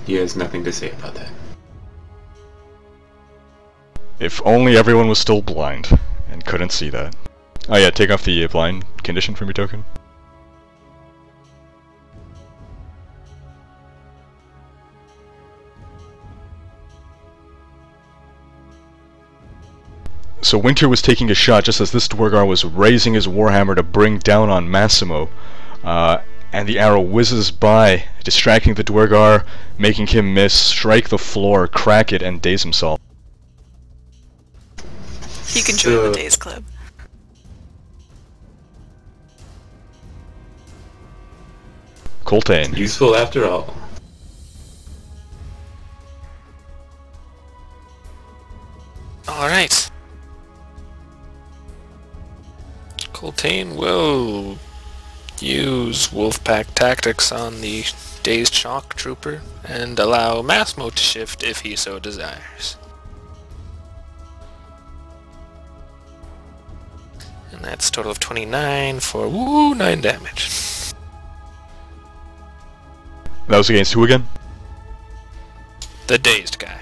He has nothing to say about that. If only everyone was still blind and couldn't see that. Oh yeah, take off the blind condition from your token. So Winter was taking a shot just as this duergar was raising his warhammer to bring down on Massimo, and the arrow whizzes by, distracting the duergar, making him miss, strike the floor, crack it, and daze himself. He can join the Daze Club. Coltaine. Useful after all. Alright. Coltaine will use Wolfpack tactics on the Dazed Shock Trooper and allow Massimo to shift if he so desires. And that's a total of 29 for 9 damage. That was against who again? The dazed guy.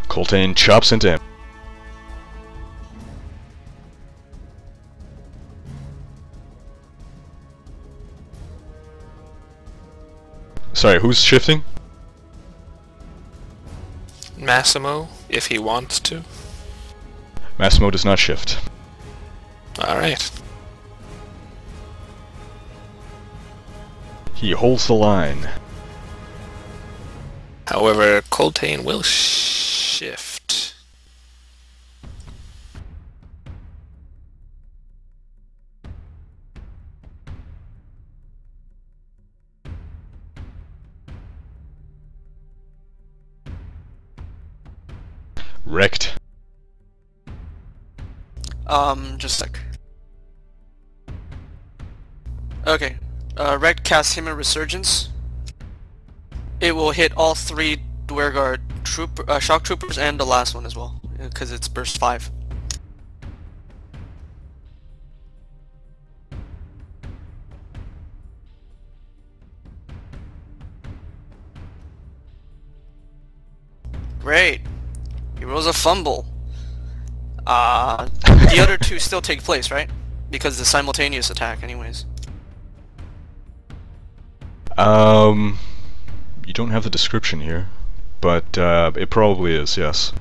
Coltaine chops into him. Sorry, who's shifting? Massimo, if he wants to. Massimo does not shift. Alright. He holds the line. However, Coltaine will shift. Rhekd. Just a sec. Okay. Rhekd casts Human Resurgence. It will hit all 3 duergar shock troopers and the last one as well, because it's burst 5. Great. He rolls a fumble. The other 2 still take place, right? Because the simultaneous attack anyways. You don't have the description here, but it probably is, yes.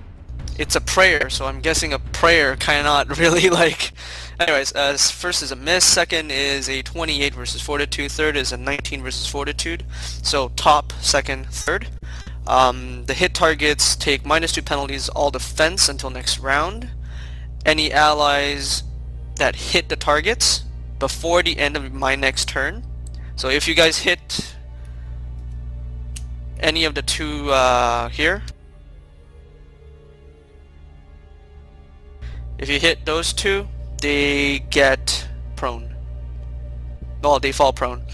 It's a prayer, so I'm guessing a prayer cannot really like... Anyways, first is a miss, second is a 28 versus Fortitude, third is a 19 versus Fortitude. So top, second, third. The hit targets take -2 penalties all defense until next round. Any allies that hit the targets before the end of my next turn. So if you guys hit any of the 2 here, if you hit those 2, they get prone. Well, they fall prone.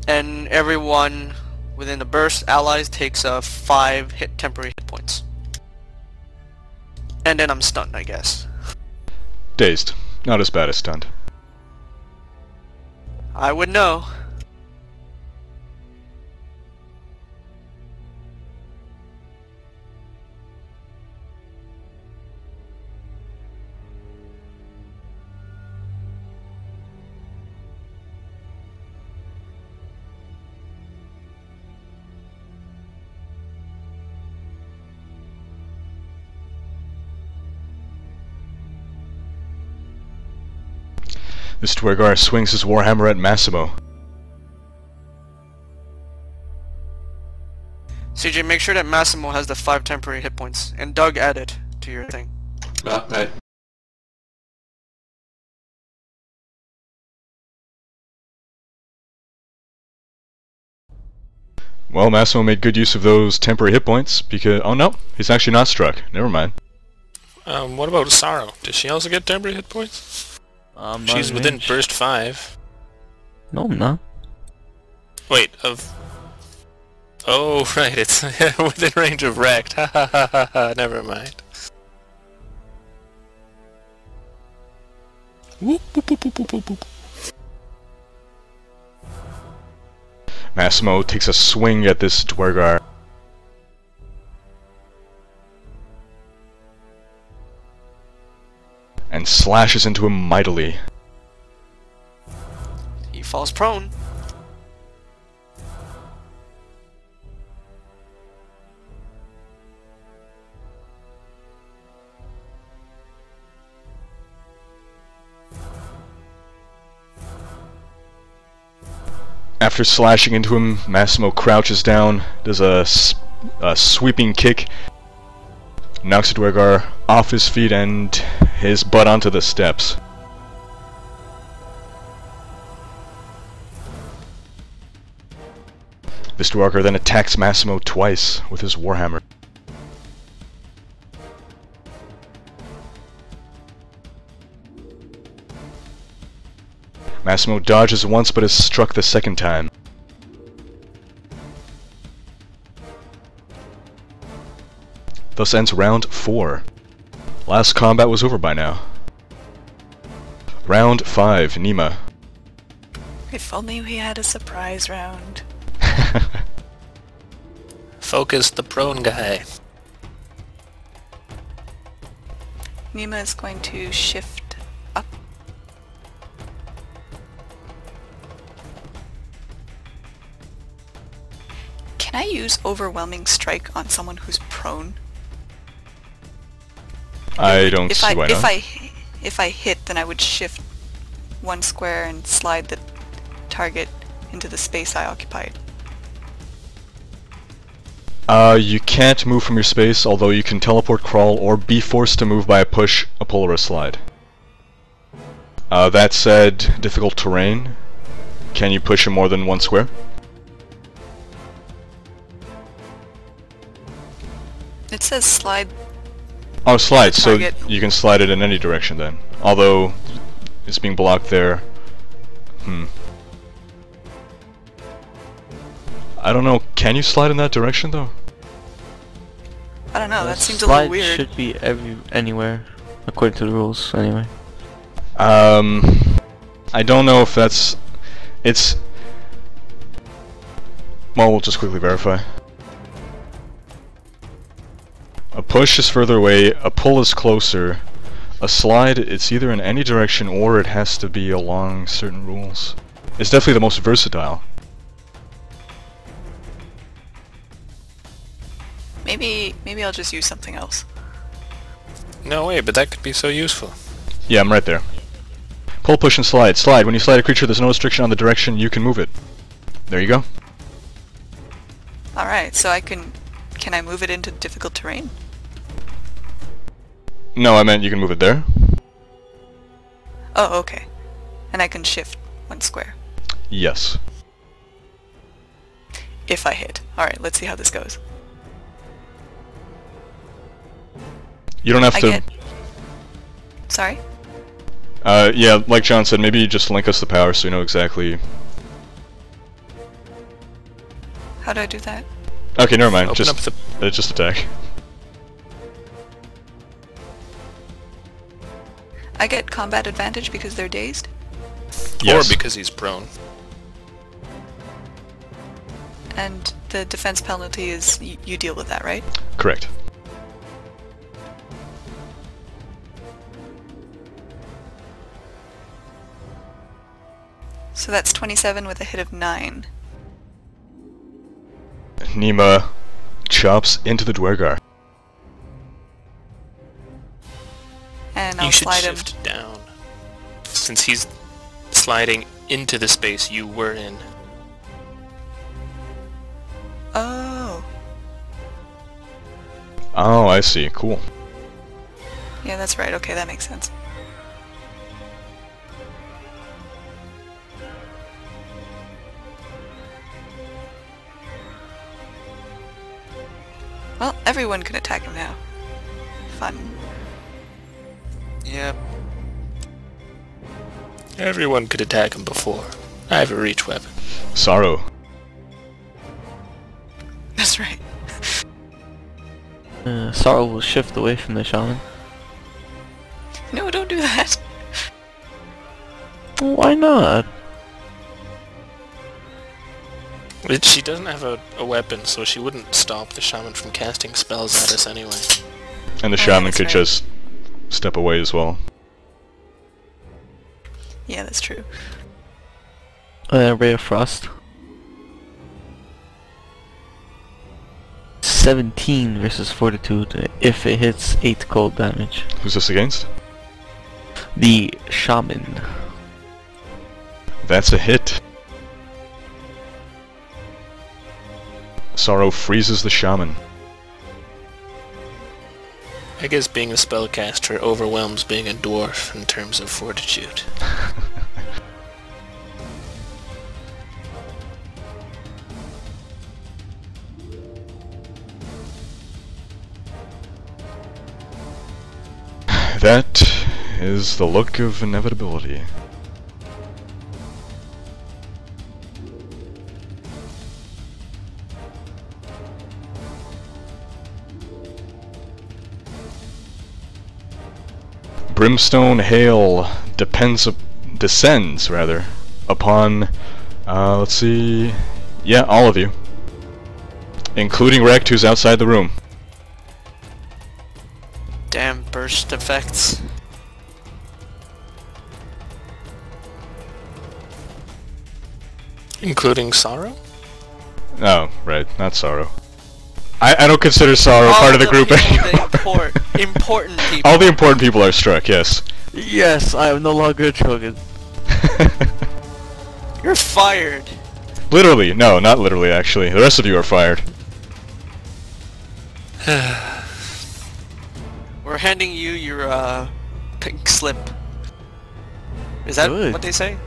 And everyone within the burst allies takes 5 temporary hit points. And then I'm stunned, I guess. Dazed. Not as bad as stunned. I would know. This duergar swings his warhammer at Massimo. CJ, make sure that Massimo has the 5 temporary hit points, and Doug add it to your thing. Right. Well, Massimo made good use of those temporary hit points because... Oh no, he's actually not struck. Never mind. What about Sorrow? Does she also get temporary hit points? She's within burst 5. No, I'm not. Wait, of... Oh, right, it's within range of Rhekd. Ha ha ha ha ha, never mind. Whoop, whoop, whoop, whoop, whoop, whoop. Massimo takes a swing at this duergar. And slashes into him mightily. He falls prone. After slashing into him, Massimo crouches down, does a sweeping kick, knocks the duergar off his feet and his butt onto the steps. This duergar then attacks Massimo twice with his warhammer. Massimo dodges once but is struck the second time. Thus ends round 4. Last combat was over by now. Round 5, Nima. If only we had a surprise round. Focus the prone guy. Nima is going to shift up. Can I use Overwhelming Strike on someone who's prone? I don't see why not. If I hit, then I would shift 1 square and slide the target into the space I occupied. You can't move from your space, although you can teleport, crawl, or be forced to move by a push, a pull, or a slide. That said, difficult terrain. Can you push him more than 1 square? It says slide. Oh, slide, so target. you can slide it in any direction then. Although, it's being blocked there. I don't know, can you slide in that direction though? I don't know, that seems a little Slide weird. should be anywhere, according to the rules, anyway. I don't know if that's... It's... Well, we'll just quickly verify. A push is further away, a pull is closer. A slide, it's either in any direction or it has to be along certain rules. It's definitely the most versatile. Maybe I'll just use something else. No way, but that could be so useful. Yeah, I'm right there. Pull, push, and slide. Slide. When you slide a creature, there's no restriction on the direction you can move it. There you go. Alright, so can I move it into difficult terrain? No, I meant you can move it there. Oh, okay. And I can shift 1 square. Yes. If I hit. Alright, let's see how this goes. You don't have to... Sorry? Yeah, like John said, maybe you just link us the power so we know exactly... How do I do that? Okay, never mind. Open Just, up the... just attack. I get combat advantage because they're dazed? Yes. Or because he's prone. And the defense penalty is you deal with that, right? Correct. So that's 27 with a hit of 9. Nima chops into the duergar. And I'll You should slide him. shift down. Since he's sliding into the space you were in. Oh. Oh, I see. Cool. Yeah, that's right. Okay, that makes sense. Well, everyone can attack him now. Fun. Yep. Everyone could attack him before. I have a reach weapon. Sorrow. That's right. Sorrow will shift away from the shaman. No, don't do that. Why not? But she doesn't have a weapon, so she wouldn't stop the shaman from casting spells at us anyway. And the Oh, shaman that's could right. just step away as well. Yeah, that's true. Ray of Frost. 17 versus Fortitude. If it hits 8 cold damage. Who's this against? The shaman. That's a hit. Sorrow freezes the shaman. I guess being a spellcaster overwhelms being a dwarf in terms of fortitude. That is the look of inevitability. Brimstone hail descends rather upon let's see, yeah, all of you, including Rhekd, who's outside the room. Damn burst effects. Including Sorrow? Oh, right, not Sorrow. I don't consider Sorrow All part of the group people, anymore. the important people. All the important people are struck, yes. Yes, I am no longer a Drogan. You're fired. Literally, no, not literally actually. The rest of you are fired. We're handing you your pink slip. Is that Good. what they say?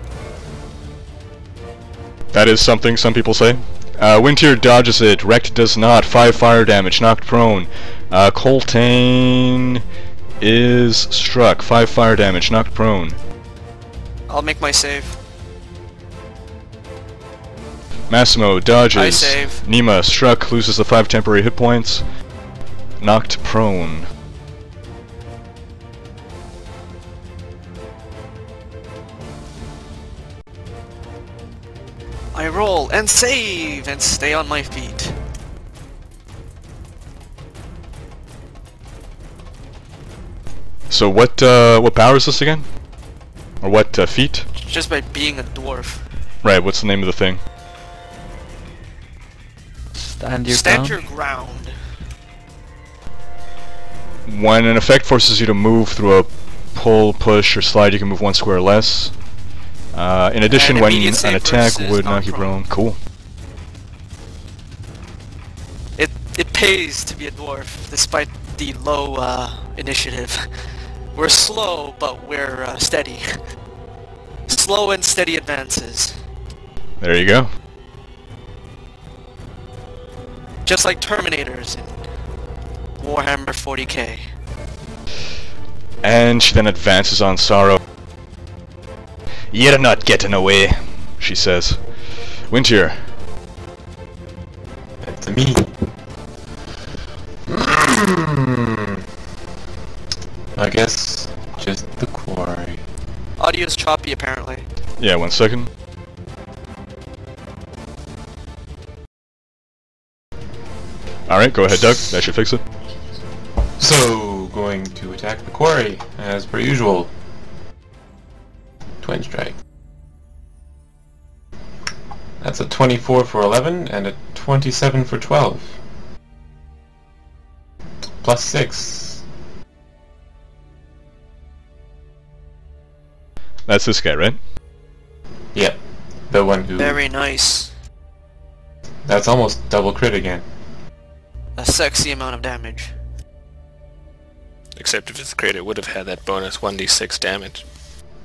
That is something some people say. Wintier dodges it, Rhekd does not, 5 fire damage, knocked prone. Coltaine is struck, 5 fire damage, knocked prone. I'll make my save. Massimo dodges. I save. Nima struck, loses the 5 temporary hit points. Knocked prone. I roll and save and stay on my feet. So what power is this again? Or what feat? Just by being a dwarf. Right, what's the name of the thing? Stand your Stand ground. your ground. When an effect forces you to move through a pull, push, or slide, you can move 1 square less. In addition, And when immediate an save attack versus would knock knock you prone. prone. Cool. It pays to be a dwarf, despite the low initiative. We're slow, but we're steady. Slow and steady advances. There you go. Just like Terminators in Warhammer 40k. And she then advances on Sorrow. You're not getting away, she says. Wintier. That's me. I guess just the quarry. Audio's choppy, apparently. Yeah, 1 second. Alright, go ahead, Doug. That should fix it. So, going to attack the quarry, as per usual. Twin strike. That's a 24 for 11 and a 27 for 12. Plus 6. That's this guy, right? Yep. The one who... Very nice. That's almost double crit again. A sexy amount of damage. Except if it's crit, it would have had that bonus 1d6 damage.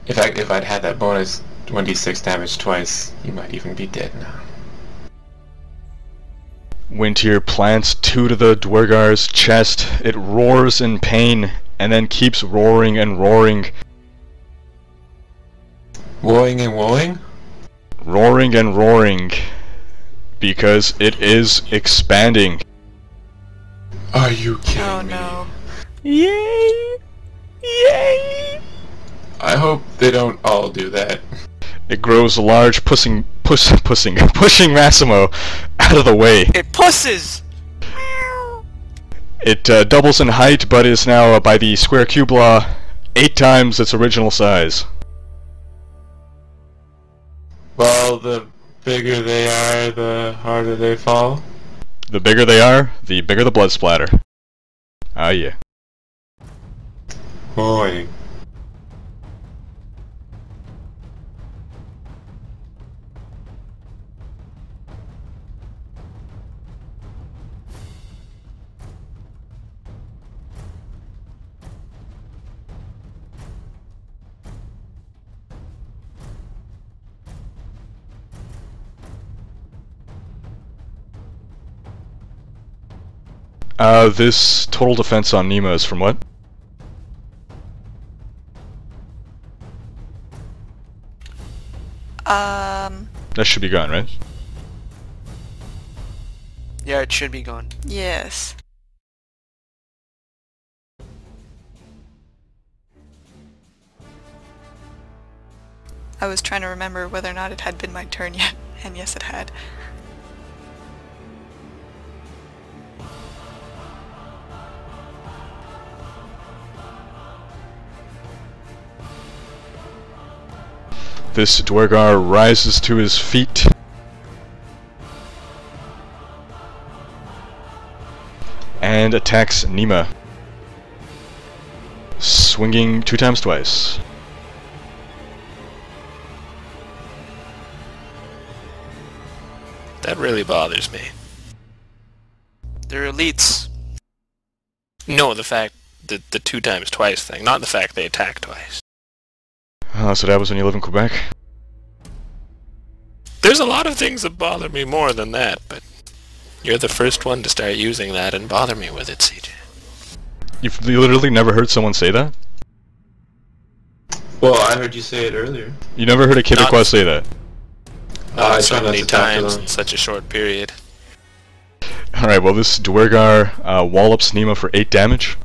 If I'd had that bonus 1d6 damage twice, you might even be dead now. Wintier plants 2 to the duergar's chest. It roars in pain, and then keeps roaring and roaring. Woeing and woeing? Roaring and roaring. Because it is expanding. Are you kidding Oh me? no. Yay! Yay! I hope they don't all do that. It grows large, pushing Massimo out of the way. It pusses! It doubles in height, but is now, by the square cube law, 8 times its original size. Well, the bigger they are, the harder they fall. The bigger they are, the bigger the blood splatter. Ah, yeah. Boy. This total defense on Nima is from what? That should be gone, right? Yeah, it should be gone. Yes. I was trying to remember whether or not it had been my turn yet, and yes it had. This duergar rises to his feet. And attacks Nima. Swinging 2 times twice. That really bothers me. They're elites. No, the fact that the 2 times twice thing, not the fact they attack twice. Oh, so that was when you live in Quebec? There's a lot of things that bother me more than that, but you're the first one to start using that and bother me with it, CJ. You've literally never heard someone say that? Well, I heard you say it earlier. You never heard a Quebecois say that? I So try not many to talk to times them. in such a short period. Alright, well this duergar wallops Nima for 8 damage.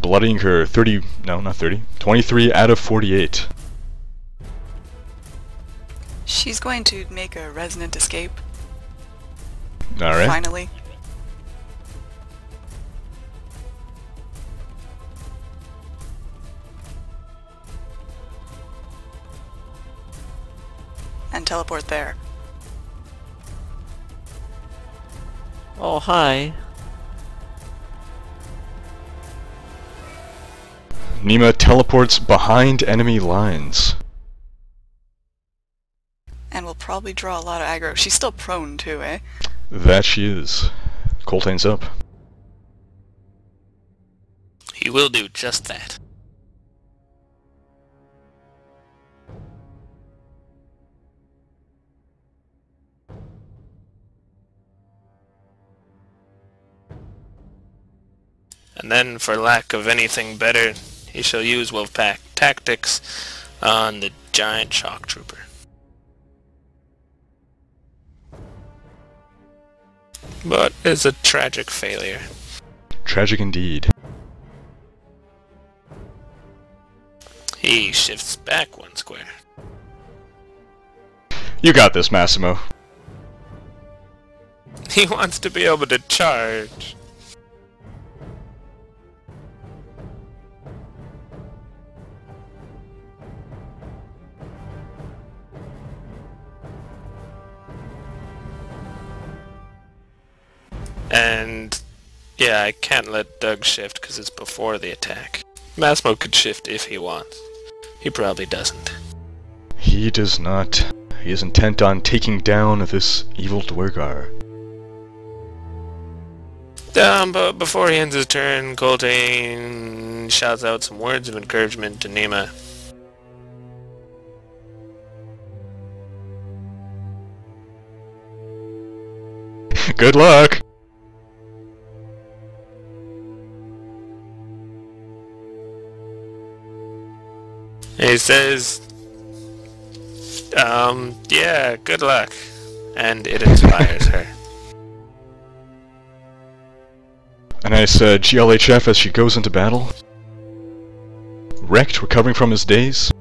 Bloodying her 23 out of 48. She's going to make a resonant escape. Alright. Finally. And teleport there. Oh, hi. Nima teleports behind enemy lines. And will probably draw a lot of aggro. She's still prone too, eh? That she is. Coltaine's up. He will do just that. And then, for lack of anything better, he shall use Wolfpack tactics on the giant shock trooper. But it's a tragic failure. Tragic indeed. He shifts back 1 square. You got this, Massimo. He wants to be able to charge. And yeah, I can't let Doug shift because it's before the attack. Massimo could shift if he wants. He probably doesn't. He does not. He is intent on taking down this evil duergar. But before he ends his turn, Coltaine shouts out some words of encouragement to Nima. Good luck! And he says, yeah, good luck. And it inspires her. A nice GLHF as she goes into battle. Rhekd recovering from his daze.